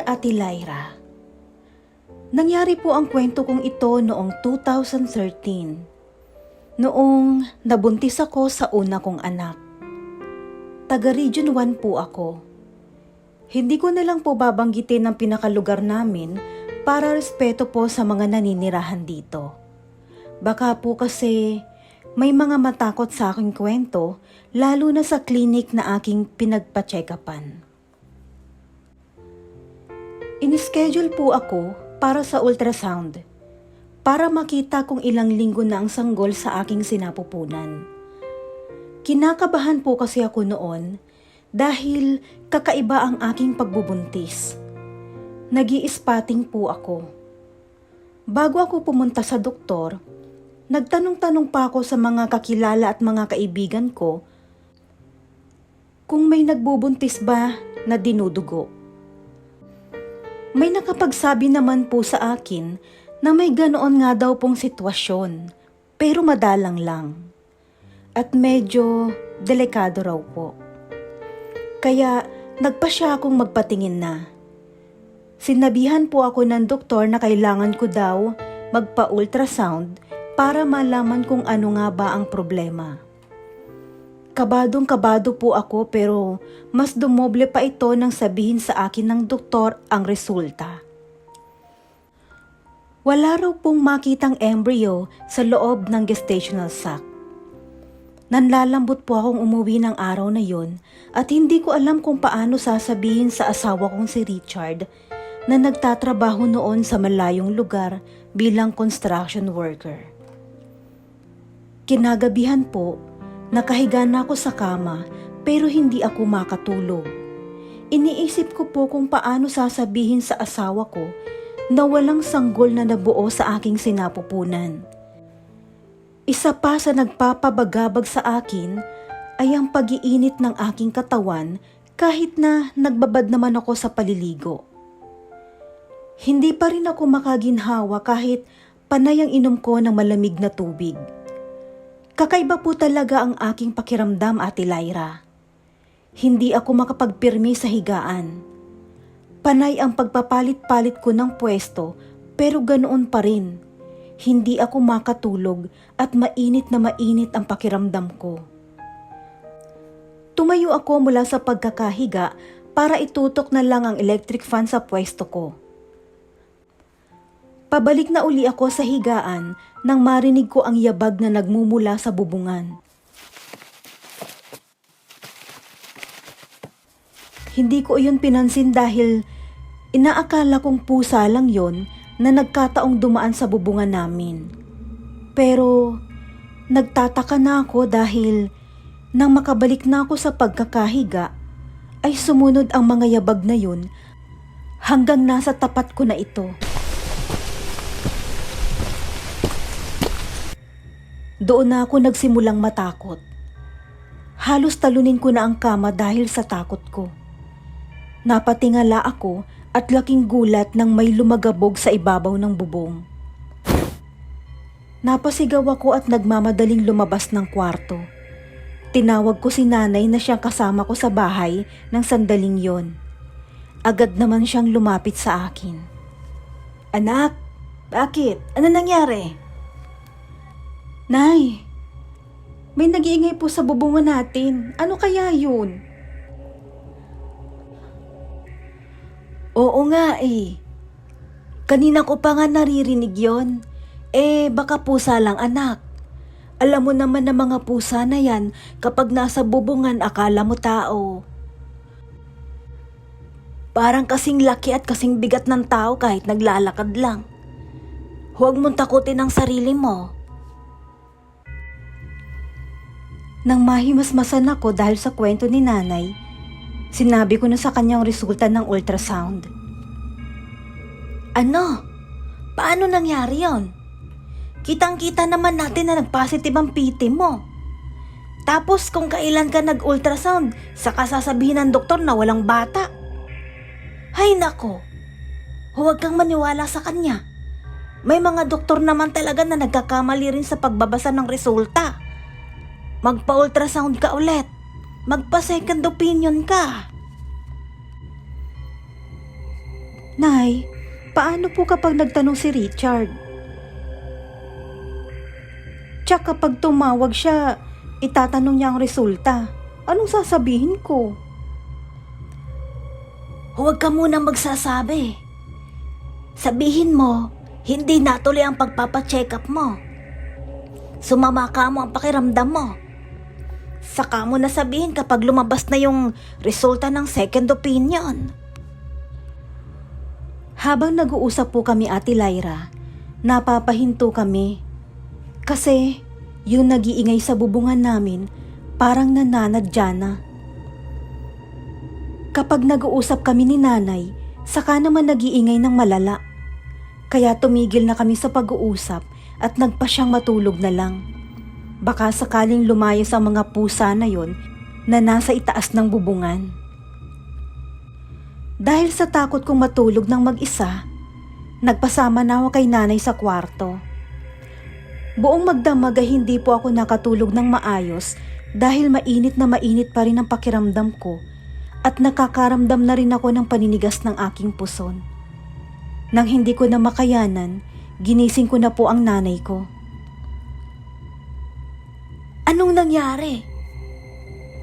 Ate Lyra. Nangyari po ang kwento kong ito noong 2013. Noong nabuntis ako sa una kong anak. Taga Region 1 po ako. Hindi ko na lang po babanggitin ang pinakalugar namin para respeto po sa mga naninirahan dito. Baka po kasi may mga matakot sa aking kwento, lalo na sa klinik na aking pinagpa-check-upan. In-schedule po ako para sa ultrasound, para makita kung ilang linggo na ang sanggol sa aking sinapupunan. Kinakabahan po kasi ako noon dahil kakaiba ang aking pagbubuntis. Nag-i-spotting po ako. Bago ako pumunta sa doktor, nagtanong-tanong pa ako sa mga kakilala at mga kaibigan ko kung may nagbubuntis ba na dinudugo. May nakapagsabi naman po sa akin na may ganoon nga daw pong sitwasyon, pero madalang lang. At medyo delikado raw po. Kaya nagpa siya akong magpatingin na. Sinabihan po ako ng doktor na kailangan ko daw magpa-ultrasound para malaman kung ano nga ba ang problema. Kabadong-kabado po ako pero mas dumoble pa ito nang sabihin sa akin ng doktor ang resulta. Wala raw pong makitang embryo sa loob ng gestational sac. Nanlalambot po akong umuwi ng araw na yon at hindi ko alam kung paano sasabihin sa asawa kong si Richard na nagtatrabaho noon sa malayong lugar bilang construction worker. Kinagabihan po, nakahiga na ako sa kama pero hindi ako makatulog. Iniisip ko po kung paano sasabihin sa asawa ko na walang sanggol na nabuo sa aking sinapupunan. Isa pa sa nagpapabagabag sa akin ay ang pag-iinit ng aking katawan kahit na nagbabad naman ako sa paliligo. Hindi pa rin ako makaginhawa kahit panay ang inom ko ng malamig na tubig. Kakaiba po talaga ang aking pakiramdam, Ate Lyra. Hindi ako makapagpirmi sa higaan. Panay ang pagpapalit-palit ko ng pwesto pero ganoon pa rin. Hindi ako makatulog at mainit na mainit ang pakiramdam ko. Tumayo ako mula sa pagkakahiga para itutok na lang ang electric fan sa pwesto ko. Pabalik na uli ako sa higaan nang marinig ko ang yabag na nagmumula sa bubungan. Hindi ko iyon pinansin dahil inaakala kong pusa lang yon na nagkataong dumaan sa bubungan namin. Pero nagtataka na ako dahil nang makabalik na ako sa pagkakahiga ay sumunod ang mga yabag na yun hanggang nasa tapat ko na ito. Doon na ako nagsimulang matakot. Halos talunin ko na ang kama dahil sa takot ko. Napatingala ako at laking gulat nang may lumagabog sa ibabaw ng bubong. Napasigaw ako at nagmamadaling lumabas ng kwarto. Tinawag ko si nanay na siyang kasama ko sa bahay ng sandaling yon. Agad naman siyang lumapit sa akin. "Anak, bakit? Ano nangyari?" "Nay, may nag-iingay po sa bubungan natin. Ano kaya yun?" "Oo nga eh. Kanina ko pa nga naririnig yon. Baka pusa lang anak. Alam mo naman na mga pusa na yan kapag nasa bubungan akala mo tao. Parang kasing laki at kasing bigat ng tao kahit naglalakad lang. Huwag mong takutin ang sarili mo." Nang mahimasmasan ako dahil sa kwento ni nanay, sinabi ko na sa kanyang resulta ng ultrasound. "Ano? Paano nangyari yon? Kitang-kita naman natin na nag-positive ang PT mo. Tapos kung kailan ka nag-ultrasound, saka sasabihin ng doktor na walang bata. Hay nako, huwag kang maniwala sa kanya. May mga doktor naman talaga na nagkakamali rin sa pagbabasa ng resulta. Magpa-ultrasound ka ulit. Magpa-second opinion ka." Nay, paano po kapag nagtanong si Richard? Tsaka kapag tumawag siya, itatanong niya ang resulta. Anong sasabihin ko? Huwag ka munang magsasabi. Sabihin mo, hindi natuloy ang pagpapacheck up mo. Sumama ka mo ang pakiramdam mo. Saka mo na sabihin kapag lumabas na yung resulta ng second opinion. Habang nag-uusap po kami, Ate Lyra, napapahinto kami. Kasi yung nag-iingay sa bubungan namin parang nananadya na. Kapag nag-uusap kami ni Nanay, saka naman nag-iingay ng malala. Kaya tumigil na kami sa pag-uusap at nagpa siyang matulog na lang. Baka sakaling lumayas ang mga pusa na yon na nasa itaas ng bubungan. Dahil sa takot kong matulog ng mag-isa, nagpasama na ako kay Nanay sa kwarto. Buong magdamag ay hindi po ako nakatulog ng maayos dahil mainit na mainit pa rin ang pakiramdam ko at nakakaramdam na rin ako ng paninigas ng aking puson. Nang hindi ko na makayanan, ginising ko na po ang nanay ko. Anong nangyari?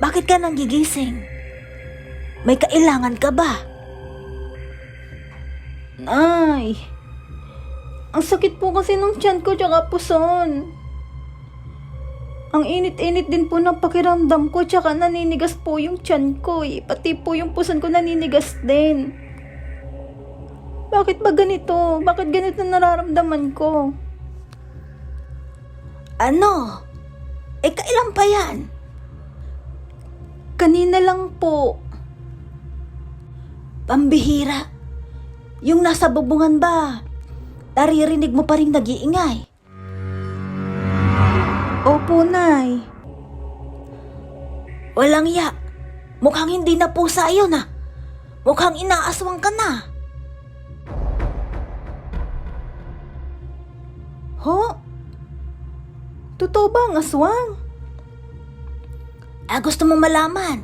Bakit ka nang gigising? May kailangan ka ba? Ay, ang sakit po kasi ng tiyan ko tsaka puson. Ang init-init din po ng pakiramdam ko tsaka naninigas po yung tiyan ko eh. Pati po yung puson ko naninigas din. Bakit ba ganito? Bakit ganito nararamdaman ko? Ano? Kailan pa yan? Kanina lang po. Pambihira. Yung nasa bubungan ba? Naririnig mo pa rin nag-iingay? Opo, Nay. Walang ya. Mukhang hindi na pusa yun ah. Mukhang inaaswang ka na. Ho? Totoo ba ang aswang? Gusto mo malaman?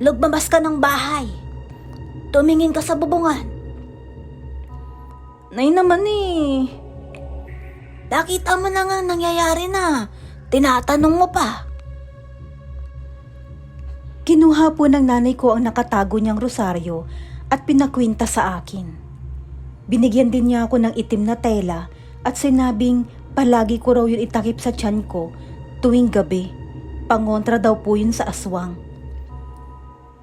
Lumabas ka ng bahay. Tumingin ka sa bubungan. Nay naman eh. Nakita mo na nga nangyayari na. Tinatanong mo pa. Kinuha po ng nanay ko ang nakatago niyang rosaryo at pinakwinta sa akin. Binigyan din niya ako ng itim na tela at sinabing palagi ko raw yun itakip sa tiyan ko tuwing gabi. Pangontra daw po yun sa aswang.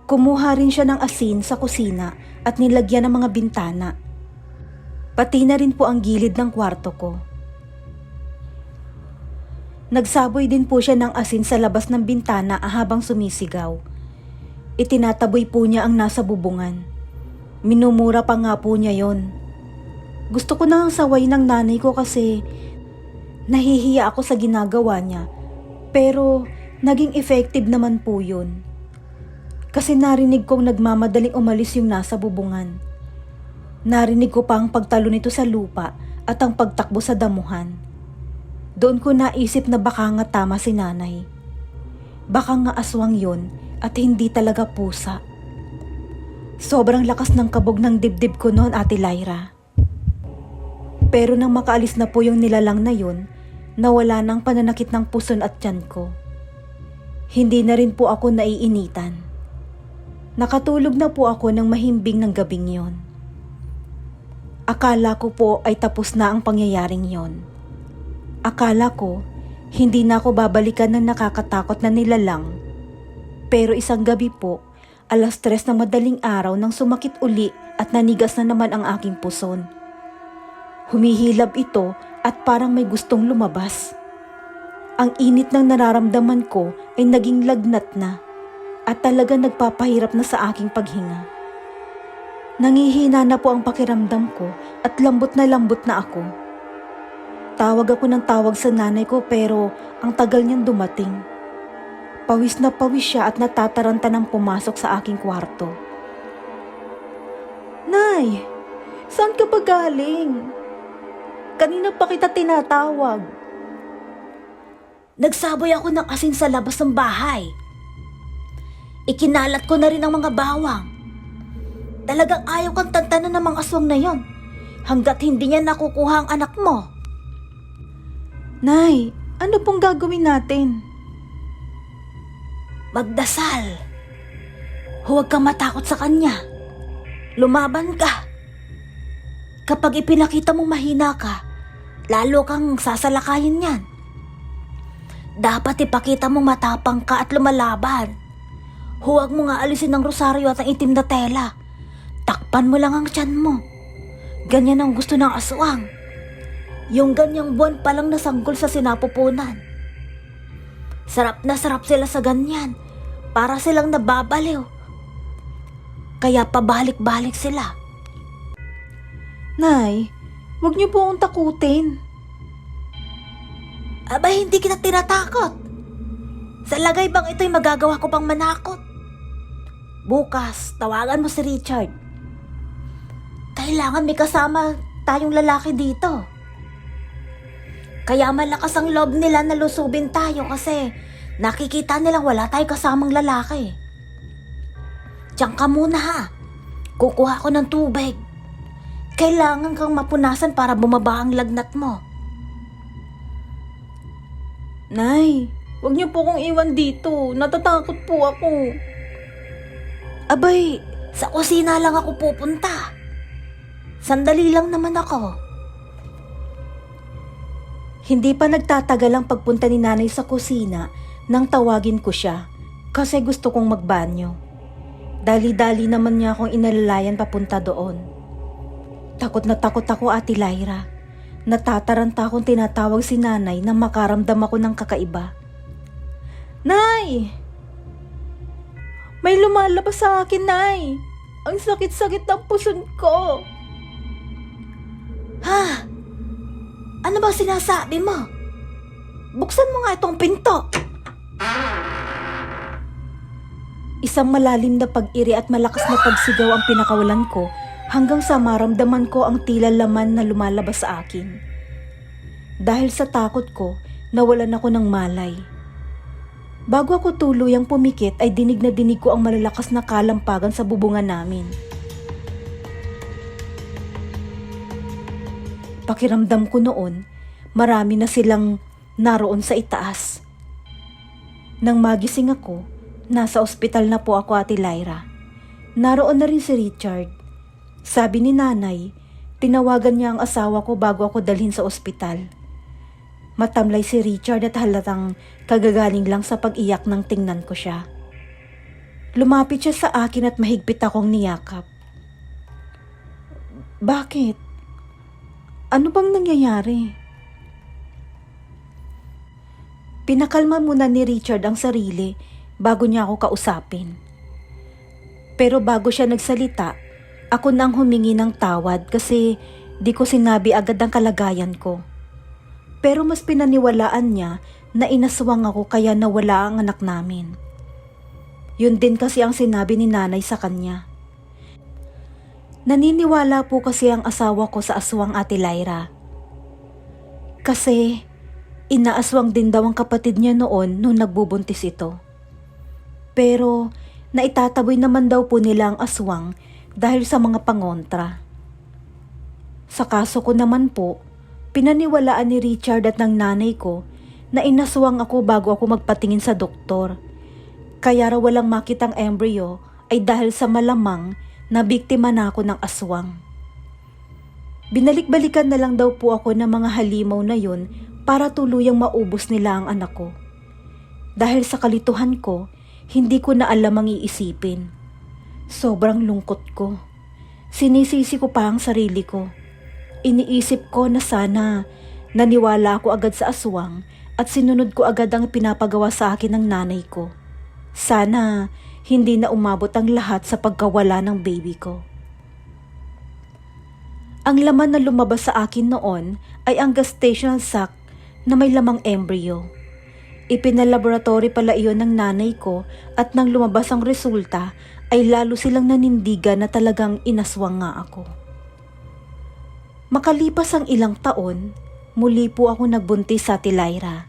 Kumuha rin siya ng asin sa kusina at nilagyan ng mga bintana. Pati na rin po ang gilid ng kwarto ko. Nagsaboy din po siya ng asin sa labas ng bintana habang sumisigaw. Itinataboy po niya ang nasa bubungan. Minumura pa nga po niya yon. Gusto ko na ang saway ng nanay ko kasi nahihiya ako sa ginagawa niya. Pero naging effective naman po yun. Kasi narinig kong nagmamadaling umalis yung nasa bubungan. Narinig ko pa ang pagtalo nito sa lupa at ang pagtakbo sa damuhan. Doon ko naisip na baka nga tama si nanay. Baka nga aswang yun at hindi talaga pusa. Sobrang lakas ng kabog ng dibdib ko noon, Ate Lyra. Pero nang makaalis na po yung nilalang na yun, nawala ng pananakit ng puson at tiyan ko. Hindi na rin po ako naiinitan. Nakatulog na po ako ng mahimbing ng gabing yon. Akala ko po ay tapos na ang pangyayaring yon. Akala ko hindi na ako babalikan ng nakakatakot na nilalang. Pero isang gabi po, 3:00 ng madaling araw nang sumakit uli at nanigas na naman ang aking puson. Humihilab ito at parang may gustong lumabas. Ang init ng nararamdaman ko ay naging lagnat na at talaga nagpapahirap na sa aking paghinga. Nangihina na po ang pakiramdam ko at lambot na ako. Tawag ako ng tawag sa nanay ko pero ang tagal niyang dumating. Pawis na pawis siya at natataranta ng pumasok sa aking kwarto. Nay, saan ka ba galing? Kanina pa kita tinatawag. Nagsaboy ako ng asin sa labas ng bahay. Ikinalat ko na rin ang mga bawang. Talagang ayaw kang tantanan ng mga aswang na yon hanggat hindi niya nakukuha ang anak mo. Nay, ano pong gagawin natin? Magdasal. Huwag kang matakot sa kanya. Lumaban ka. Kapag ipinakita mong mahina ka, lalo kang sasalakayin yan. Dapat ipakita mong matapang ka at lumalaban. Huwag mo nga alisin ang rosaryo at ang itim na tela. Takpan mo lang ang tiyan mo. Ganyan ang gusto ng aswang. Yung ganyang buwan pa lang nasanggol sa sinapupunan. Sarap na sarap sila sa ganyan. Para silang nababaliw. Kaya pabalik-balik sila. Nay, huwag niyo po akong takutin. Aba, hindi kita tinatakot. Sa lagay bang ito'y magagawa ko pang manakot? Bukas, tawagan mo si Richard. Kailangan may kasama tayong lalaki dito. Kaya malakas ang loob nila na lusubin tayo kasi nakikita nilang wala tayong kasamang lalaki. Diyan ka muna ha. Kukuha ko ng tubig. Kailangan kang mapunasan para bumaba ang lagnat mo. Nay, huwag niyo po akong iwan dito. Natatakot po ako. Abay, sa kusina lang ako pupunta. Sandali lang naman ako. Hindi pa nagtatagal ang pagpunta ni nanay sa kusina nang tawagin ko siya kasi gusto kong magbanyo. Dali-dali naman niya akong inalalayan papunta doon. Takot na takot ako, Ate Lyra. Natataranta akong tinatawag si nanay nang makaramdam ako ng kakaiba. Nay! May lumalabas sa akin, Nay! Ang sakit-sakit ng puson ko! Ha? Ano ba sinasabi mo? Buksan mo nga itong pinto. Isang malalim na pag-iri at malakas na pagsigaw ang pinakawalan ko hanggang sa maramdaman ko ang tila laman na lumalabas sa akin. Dahil sa takot ko, nawalan ako ng malay. Bago ako tuluyang pumikit ay dinig na dinig ko ang malalakas na kalampagan sa bubungan namin. Pakiramdam ko noon, marami na silang naroon sa itaas. Nang magising ako, nasa ospital na po ako, Ate Lyra. Naroon na rin si Richard. Sabi ni nanay, tinawagan niya ang asawa ko bago ako dalhin sa ospital. Matamlay si Richard at halatang kagagaling lang sa pag-iyak nang tingnan ko siya. Lumapit siya sa akin at mahigpit akong niyakap. Bakit? Ano bang nangyayari? Pinakalma muna ni Richard ang sarili bago niya ako kausapin. Pero bago siya nagsalita, ako nang humingi ng tawad kasi di ko sinabi agad ang kalagayan ko. Pero mas pinaniwalaan niya na inaswang ako kaya nawala ang anak namin. Yun din kasi ang sinabi ni nanay sa kanya. Naniniwala po kasi ang asawa ko sa aswang, Ate Lyra. Kasi inaaswang din daw ang kapatid niya noon nung nagbubuntis ito. Pero naitataboy naman daw po nila ang aswang dahil sa mga pangontra. Sa kaso ko naman po, pinaniwalaan ni Richard at ng nanay ko na inaswang ako bago ako magpatingin sa doktor. Kaya raw walang makitang embryo ay dahil sa malamang na biktima na ako ng aswang. Binalik-balikan na lang daw po ako ng mga halimaw na yun para tuluyang maubos nila ang anak ko. Dahil sa kalituhan ko, hindi ko na alam ang iisipin. Sobrang lungkot ko. Sinisisi ko pa ang sarili ko. Iniisip ko na sana naniwala ako agad sa aswang at sinunod ko agad ang pinapagawa sa akin ng nanay ko. Sana hindi na umabot ang lahat sa pagkawala ng baby ko. Ang laman na lumabas sa akin noon ay ang gestational sac na may lamang embryo. Ipinalaboratory pala iyon ng nanay ko at nang lumabas ang resulta ay lalo silang nanindigan na talagang inaswang nga ako. Makalipas ang ilang taon, muli po ako nagbuntis sa Ate Lyra.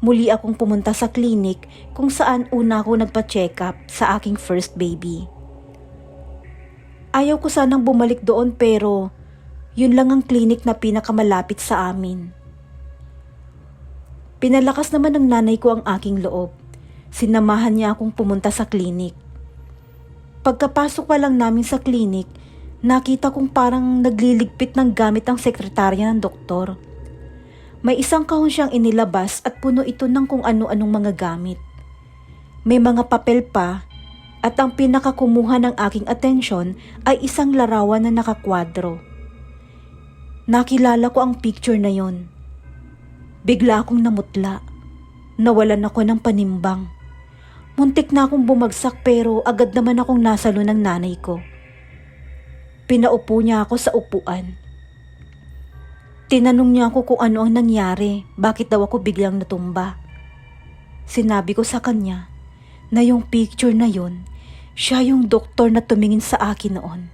Muli akong pumunta sa klinik kung saan una ako nagpa-check up sa aking first baby. Ayaw ko sanang bumalik doon pero yun lang ang klinik na pinakamalapit sa amin. Pinalakas naman ng nanay ko ang aking loob. Sinamahan niya akong pumunta sa klinik. Pagkapasok pa lang namin sa klinik, nakita kong parang nagliligpit ng gamit ang sekretarya ng doktor. May isang kahon siyang inilabas at puno ito ng kung ano-anong mga gamit. May mga papel pa at ang pinakakumuha ng aking atensyon ay isang larawan na nakakwadro. Nakilala ko ang picture na yon. Bigla akong namutla. Nawalan ako ng panimbang. Muntik na akong bumagsak pero agad naman akong nasalo ng nanay ko. Pinaupo niya ako sa upuan. Tinanong niya ako kung ano ang nangyari, bakit daw ako biglang natumba. Sinabi ko sa kanya na yung picture na yun, siya yung doktor na tumingin sa akin noon.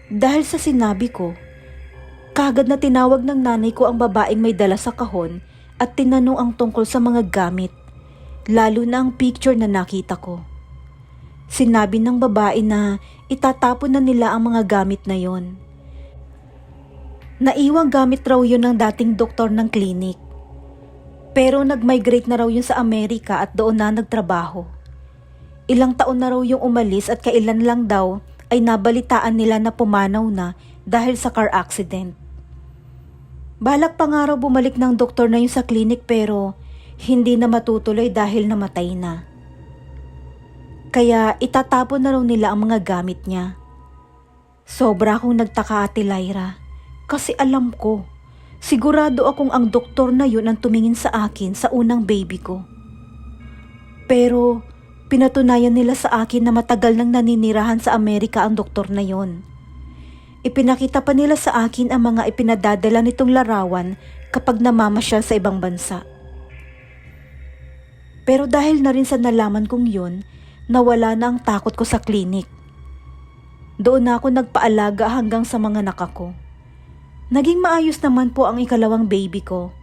Dahil sa sinabi ko, kagad na tinawag ng nanay ko ang babaeng may dala sa kahon at tinanong ang tungkol sa mga gamit, lalo na ang picture na nakita ko. Sinabi ng babae na itatapon na nila ang mga gamit na yon. Naiwang gamit raw yun ng dating doktor ng klinik. Pero nag-migrate na raw yun sa Amerika at doon na nagtrabaho. Ilang taon na raw yung umalis at kailan lang daw ay nabalitaan nila na pumanaw na dahil sa car accident. Balak pa nga raw bumalik ng doktor na yun sa klinik pero hindi na matutuloy dahil namatay na. Kaya itatapon na raw nila ang mga gamit niya. Sobra akong nagtaka, Ate Lyra, kasi alam ko, sigurado akong ang doktor na yun ang tumingin sa akin sa unang baby ko. Pero pinatunayan nila sa akin na matagal nang naninirahan sa Amerika ang doktor na yun. Ipinakita pa nila sa akin ang mga ipinadadala nitong larawan kapag namamasyal sa ibang bansa. Pero dahil na rin sa nalaman kong yun, nawala na ang takot ko sa klinik. Doon na ako nagpaalaga hanggang sa mga anak ko. Naging maayos naman po ang ikalawang baby ko.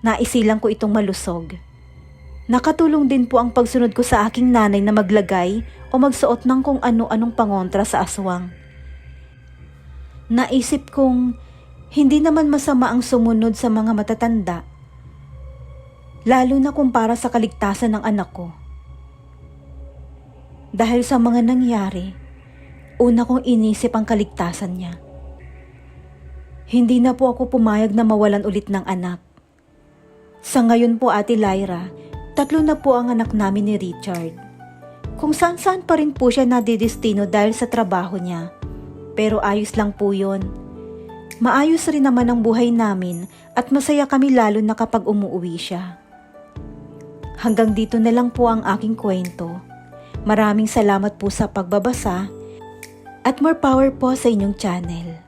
Naisilang ko itong malusog. Nakatulong din po ang pagsunod ko sa aking nanay na maglagay o magsuot ng kung ano-anong pangontra sa aswang. Naisip kong hindi naman masama ang sumunod sa mga matatanda, lalo na kung para sa kaligtasan ng anak ko. Dahil sa mga nangyari, una kong inisip ang kaligtasan niya. Hindi na po ako pumayag na mawalan ulit ng anak. Sa ngayon po, Ate Lyra, 3 na po ang anak namin ni Richard. Kung saan-saan pa rin po siya nadidestino dahil sa trabaho niya. Pero ayos lang po yun. Maayos rin naman ang buhay namin at masaya kami lalo na kapag umuwi siya. Hanggang dito na lang po ang aking kwento. Maraming salamat po sa pagbabasa at more power po sa inyong channel.